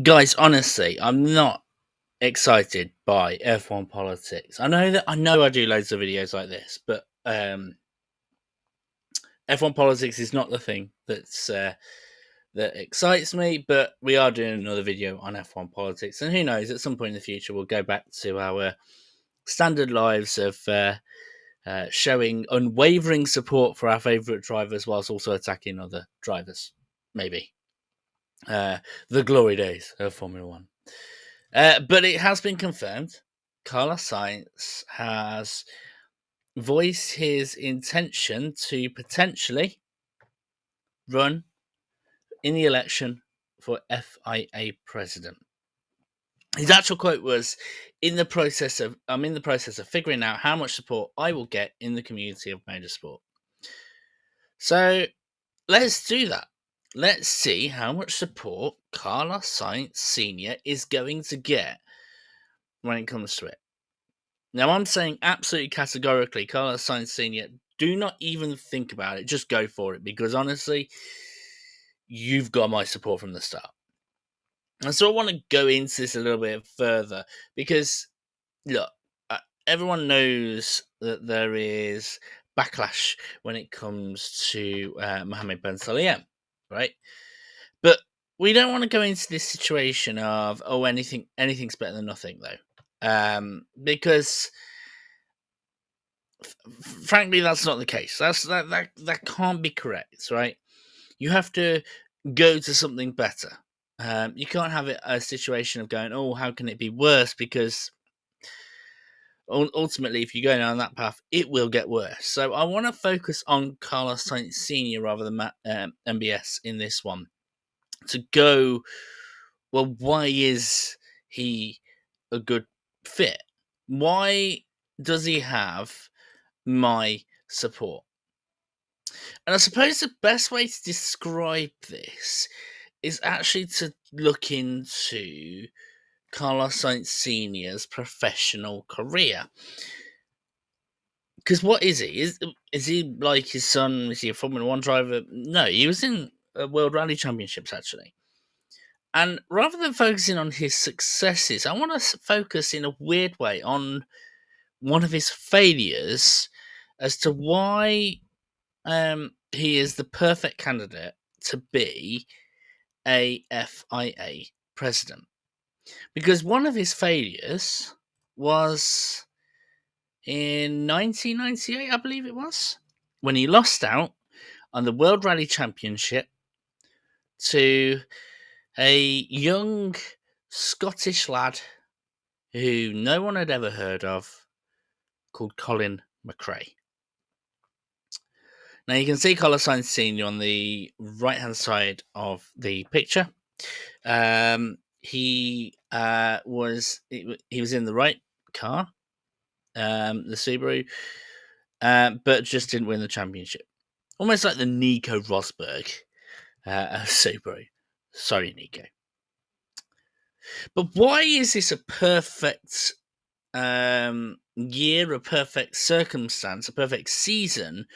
Guys, honestly, I'm not excited by F1 politics. I know I do loads of videos like this, but F1 politics is not the thing that excites me. But we are doing another video on F1 politics, and who knows? At some point in the future, we'll go back to our standard lives of showing unwavering support for our favourite drivers, whilst also attacking other drivers. Maybe the glory days of Formula One. But it has been confirmed. Carlos Sainz has voiced his intention to potentially run in the election for FIA President. His actual quote was, I'm in the process of figuring out how much support I will get in the community of motorsport." So let's do that. Let's see how much support Carlos Sainz Sr. is going to get when it comes to it. Now, I'm saying absolutely categorically, Carlos Sainz Sr., do not even think about it. Just go for it, because honestly, you've got my support from the start. And so I want to go into this a little bit further, because, look, everyone knows that there is backlash when it comes to Mohammed Ben Sulayem, right? But we don't want to go into this situation of, oh, anything's better than nothing, though, because frankly, that's not the case. That can't be correct, right? You have to go to something better. You can't have a situation of going, oh, how can it be worse? Because ultimately, if you go down that path, it will get worse. So I want to focus on Carlos Sainz Sr. rather than MBS in this one. To go, well, why is he a good fit? Why does he have my support? And I suppose the best way to describe this is actually to look into Carlos Sainz Sr.'s professional career. Because what is he? Is he like his son? Is he a Formula One driver? No, he was in World Rally Championships, actually. And rather than focusing on his successes, I want to focus in a weird way on one of his failures as to why he is the perfect candidate to be a FIA president. Because one of his failures was in 1998, I believe it was, when he lost out on the World Rally Championship to a young Scottish lad who no one had ever heard of, called Colin McRae. Now you can see Carlos Sainz Sr. on the right-hand side of the picture. He was in the right car, the Subaru, but just didn't win the championship. Almost like the Nico Rosberg Subaru. Sorry, Nico. But why is this a perfect year, a perfect circumstance, a perfect season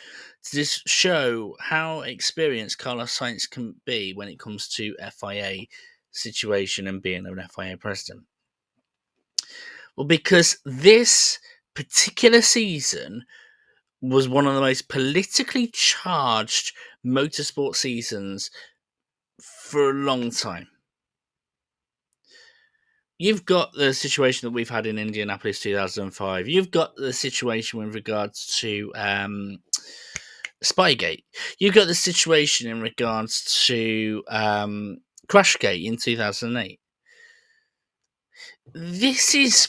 to just show how experienced Carlos Sainz can be when it comes to FIA situation and being an FIA president? Well, because this particular season was one of the most politically charged motorsport seasons for a long time. You've got the situation that we've had in Indianapolis 2005. You've got the situation with regards to Spygate. You've got the situation in regards to Crashgate in 2008. This is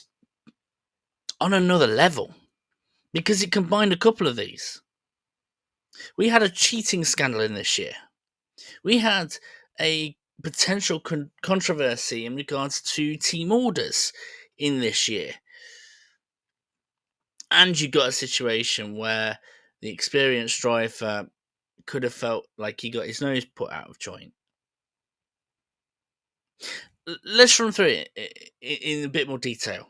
on another level because it combined a couple of these. We had a cheating scandal in this year. We had a potential controversy in regards to team orders in this year. And you got a situation where the experienced driver could have felt like he got his nose put out of joint. Let's run through it in a bit more detail.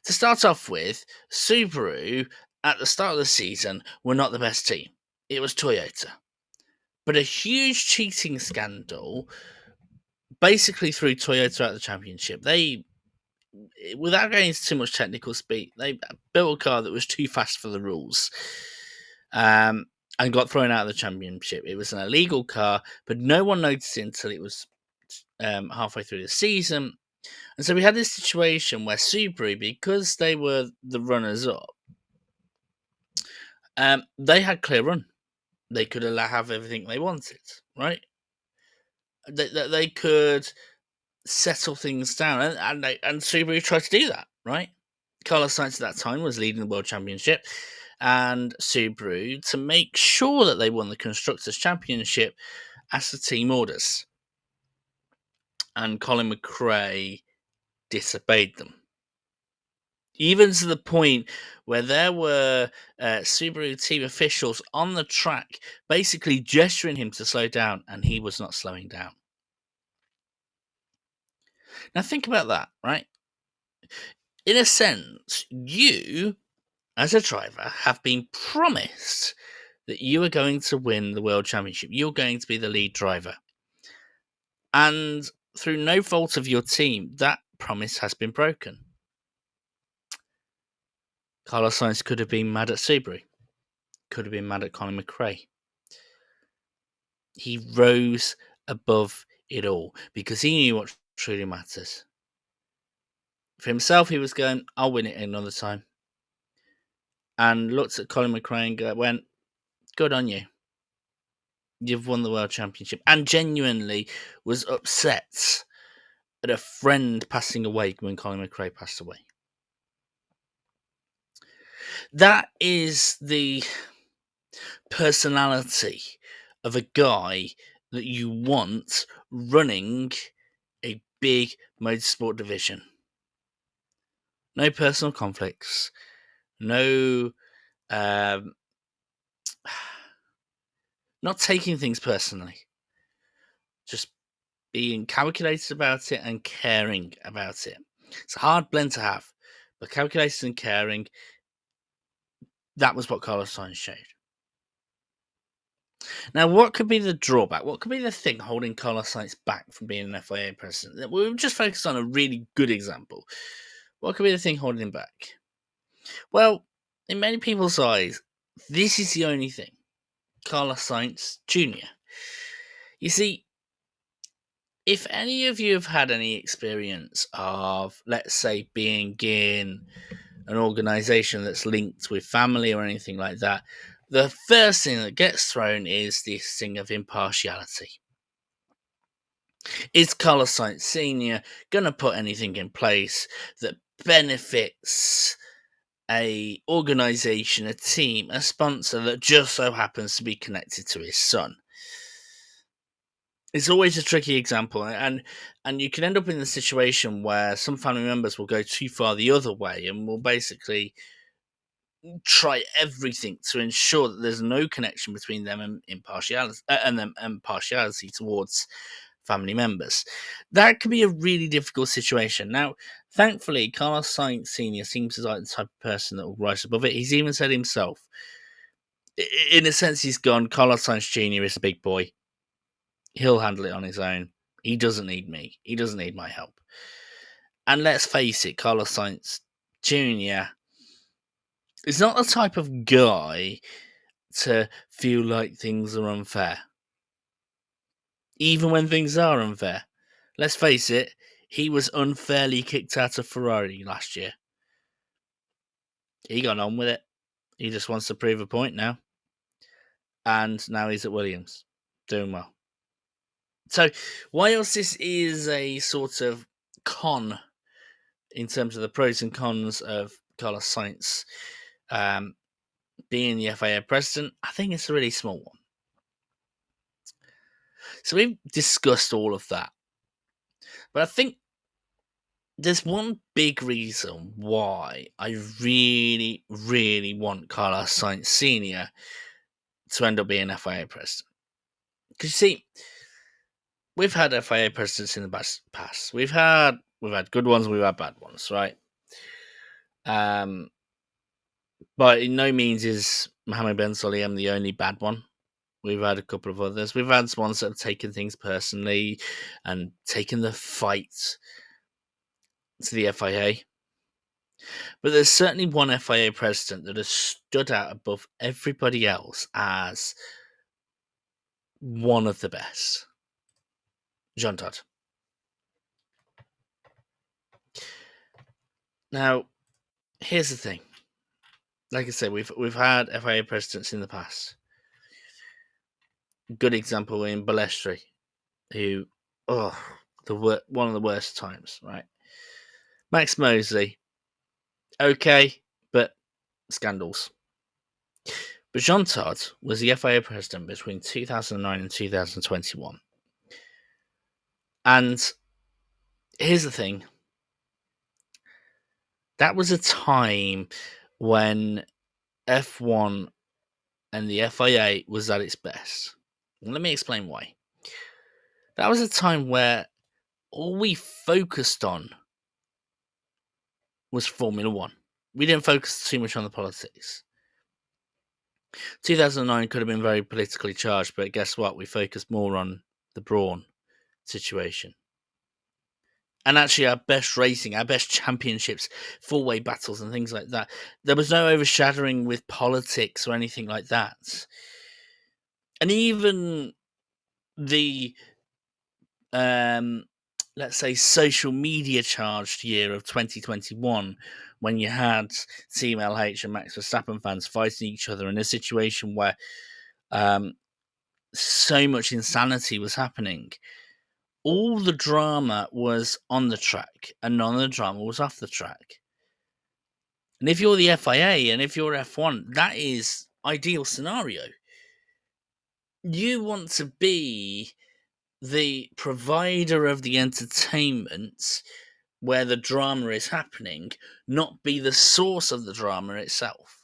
To start off with, Subaru at the start of the season were not the best team. It was Toyota. But a huge cheating scandal basically threw Toyota out the championship. They, without going into too much technical speak, they built a car that was too fast for the rules, and got thrown out of the championship. It was an illegal car, but no one noticed it until it was halfway through the season. And so we had this situation where Subaru, because they were the runners-up, they had clear run. They could have everything they wanted, right? They could settle things down, and Subaru tried to do that, right? Carlos Sainz at that time was leading the World Championship, and Subaru, to make sure that they won the Constructors' Championship, asked the team orders, and Colin McRae disobeyed them. Even to the point where there were Subaru team officials on the track basically gesturing him to slow down, and he was not slowing down. Now think about that, right? In a sense, you, as a driver, have been promised that you are going to win the World Championship. You're going to be the lead driver. And through no fault of your team, that promise has been broken. Carlos Sainz could have been mad at Subaru. Could have been mad at Colin McRae. He rose above it all because he knew what truly matters. For himself, he was going, I'll win it another time. And looked at Colin McRae and went, good on you. You've won the World Championship. And genuinely was upset at a friend passing away when Colin McRae passed away. That is the personality of a guy that you want running a big motorsport division. No personal conflicts, no not taking things personally, just being calculated about it and caring about it. It's a hard blend to have, but calculated and caring, that was what Carlos Sainz showed. Now, what could be the drawback? What could be the thing holding Carlos Sainz back from being an FIA president? We've just focused on a really good example. What could be the thing holding him back? Well, in many people's eyes, this is the only thing. Carlos Sainz Jr. You see, if any of you have had any experience of, let's say, being in an organization that's linked with family or anything like that, the first thing that gets thrown is this thing of impartiality. Is Carlos Sainz Sr. going to put anything in place that benefits a organization, a team, a sponsor that just so happens to be connected to his son? It's always a tricky example, and you can end up in the situation where some family members will go too far the other way and will basically try everything to ensure that there's no connection between them and partiality towards family members. That can be a really difficult situation. Now, thankfully, Carlos Sainz Sr. seems like the type of person that will rise above it. He's even said himself, in a sense, he's gone, Carlos Sainz Jr. is a big boy. He'll handle it on his own. He doesn't need me. He doesn't need my help. And let's face it, Carlos Sainz Jr. is not the type of guy to feel like things are unfair. Even when things are unfair. Let's face it, he was unfairly kicked out of Ferrari last year. He got on with it. He just wants to prove a point now. And now he's at Williams, doing well. So, whilst this is a sort of con in terms of the pros and cons of Carlos Sainz being the FIA president, I think it's a really small one. So we've discussed all of that. But I think there's one big reason why I really, really want Carlos Sainz Sr. to end up being FIA president. Because you see, we've had FIA presidents in the past. We've had good ones, we've had bad ones, right? But in no means is Mohammed Ben Sulayem the only bad one. We've had a couple of others. We've had ones that have taken things personally and taken the fight to the FIA. But there's certainly one FIA president that has stood out above everybody else as one of the best. Jean Todt. Now, here's the thing. Like I said, we've had FIA presidents in the past. Good example in Balestri, who, one of the worst times, right? Max Mosley, okay, but scandals. But Jean Todt was the FIA president between 2009 and 2021. And here's the thing. That was a time when F1 and the FIA was at its best. And let me explain why. That was a time where all we focused on was Formula One. We didn't focus too much on the politics. 2009 could have been very politically charged, but guess what? We focused more on the Brawn situation. And actually, our best racing, our best championships, four-way battles and things like that. There was no overshadowing with politics or anything like that. And even the, let's say, social media charged year of 2021, when you had Team LH and Max Verstappen fans fighting each other in a situation where so much insanity was happening. All the drama was on the track and none of the drama was off the track. And if you're the FIA and if you're F1, that is ideal scenario. You want to be the provider of the entertainment where the drama is happening, not be the source of the drama itself.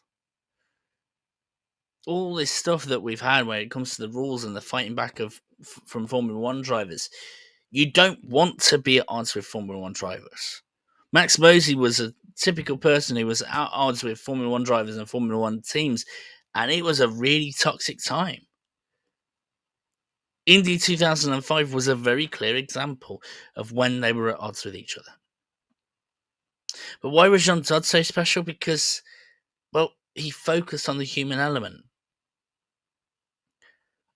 All this stuff that we've had when it comes to the rules and the fighting back from Formula One drivers, you don't want to be at odds with Formula One drivers. Max Mosley was a typical person who was at odds with Formula One drivers and Formula One teams, and it was a really toxic time. Indy 2005 was a very clear example of when they were at odds with each other. But why was Jean Todt so special? Because, well, he focused on the human element.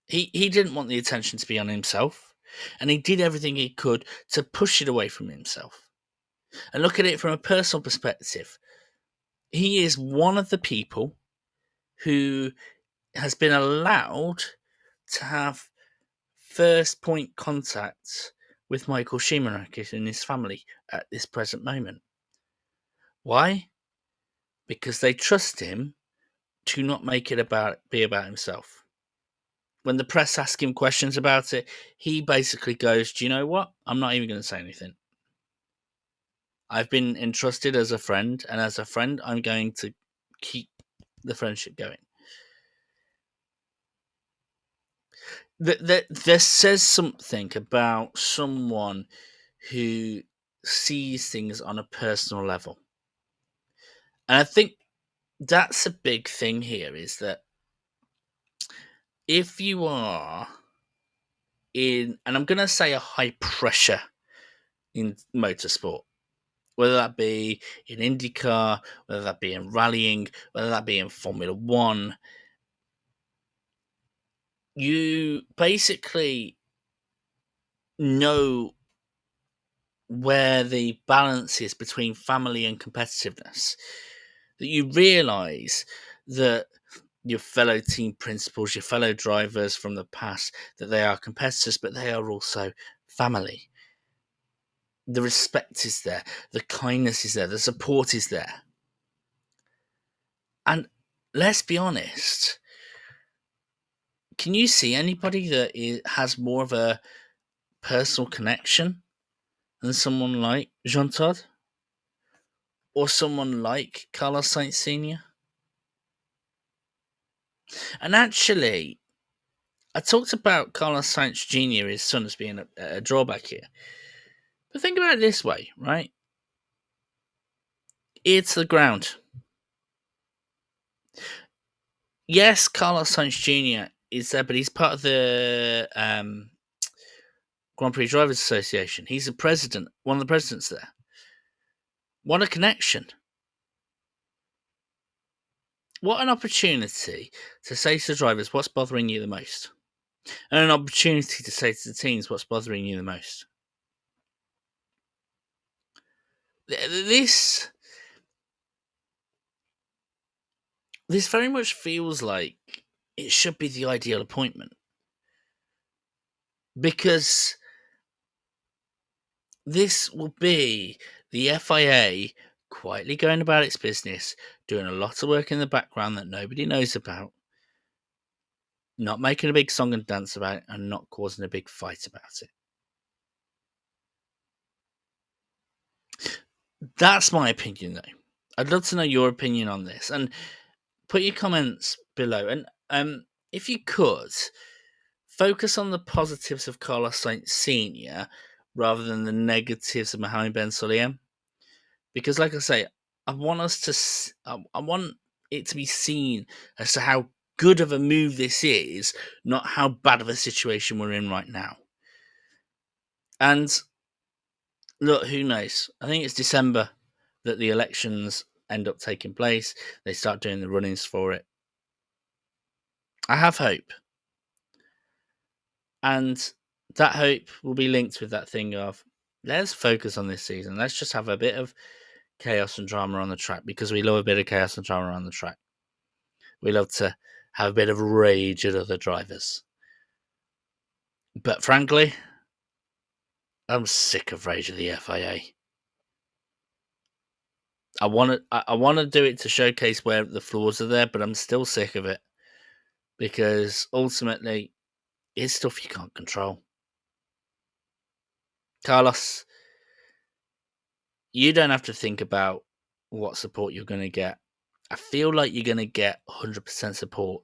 He didn't want the attention to be on himself, and he did everything he could to push it away from himself. And look at it from a personal perspective. He is one of the people who has been allowed to have first point contact with Michael Schumacher and his family at this present moment. Why? Because they trust him to not make it be about himself. When the press ask him questions about it, he basically goes, do you know what? I'm not even going to say anything. I've been entrusted as a friend, and as a friend, I'm going to keep the friendship going. This says something about someone who sees things on a personal level. And I think that's a big thing here, is that if you are in, and I'm going to say a high pressure in motorsport, whether that be in IndyCar, whether that be in rallying, whether that be in Formula One, you basically know where the balance is between family and competitiveness. That you realise that your fellow team principals, your fellow drivers from the past, that they are competitors, but they are also family. The respect is there, the kindness is there, the support is there. And let's be honest, can you see anybody that has more of a personal connection than someone like Jean Todt? Or someone like Carlos Sainz Snr? And actually, I talked about Carlos Sainz Jr., his son, as being a drawback here. But think about it this way, right? Ear to the ground. Yes, Carlos Sainz Jr. is there, but he's part of the Grand Prix Drivers Association. He's the president, one of the presidents there. What a connection. What an opportunity to say to the drivers what's bothering you the most. And an opportunity to say to the teams what's bothering you the most. This very much feels like it should be the ideal appointment. Because this will be the FIA quietly going about its business, doing a lot of work in the background that nobody knows about, not making a big song and dance about it, and not causing a big fight about it. That's my opinion, though. I'd love to know your opinion on this, and put your comments below. And if you could, focus on the positives of Carlos Sainz Sr. rather than the negatives of Mohammed Ben Sulayem. Because, like I say, I want it to be seen as to how good of a move this is, not how bad of a situation we're in right now. And look, who knows? I think it's December that the elections end up taking place. They start doing the run-ins for it. I have hope. And that hope will be linked with that thing of, let's focus on this season. Let's just have a bit of chaos and drama on the track, because we love a bit of chaos and drama on the track. We love to have a bit of rage at other drivers. But frankly, I'm sick of rage at the FIA. I want to do it to showcase where the flaws are there, but I'm still sick of it, because ultimately it's stuff you can't control. Carlos, you don't have to think about what support you're going to get. I feel like you're going to get 100% support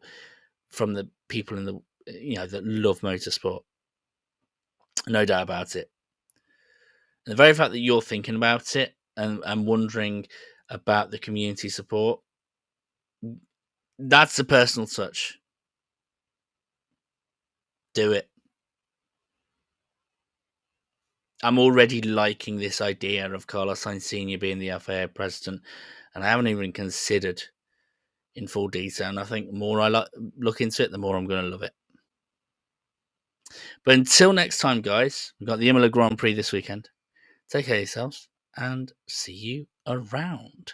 from the people in the that love motorsport. No doubt about it. And the very fact that you're thinking about it and wondering about the community support, that's a personal touch. Do it. I'm already liking this idea of Carlos Sainz Sr. being the FIA president, and I haven't even considered in full detail. And I think the more I look into it, the more I'm going to love it. But until next time, guys, we've got the Imola Grand Prix this weekend. Take care of yourselves and see you around.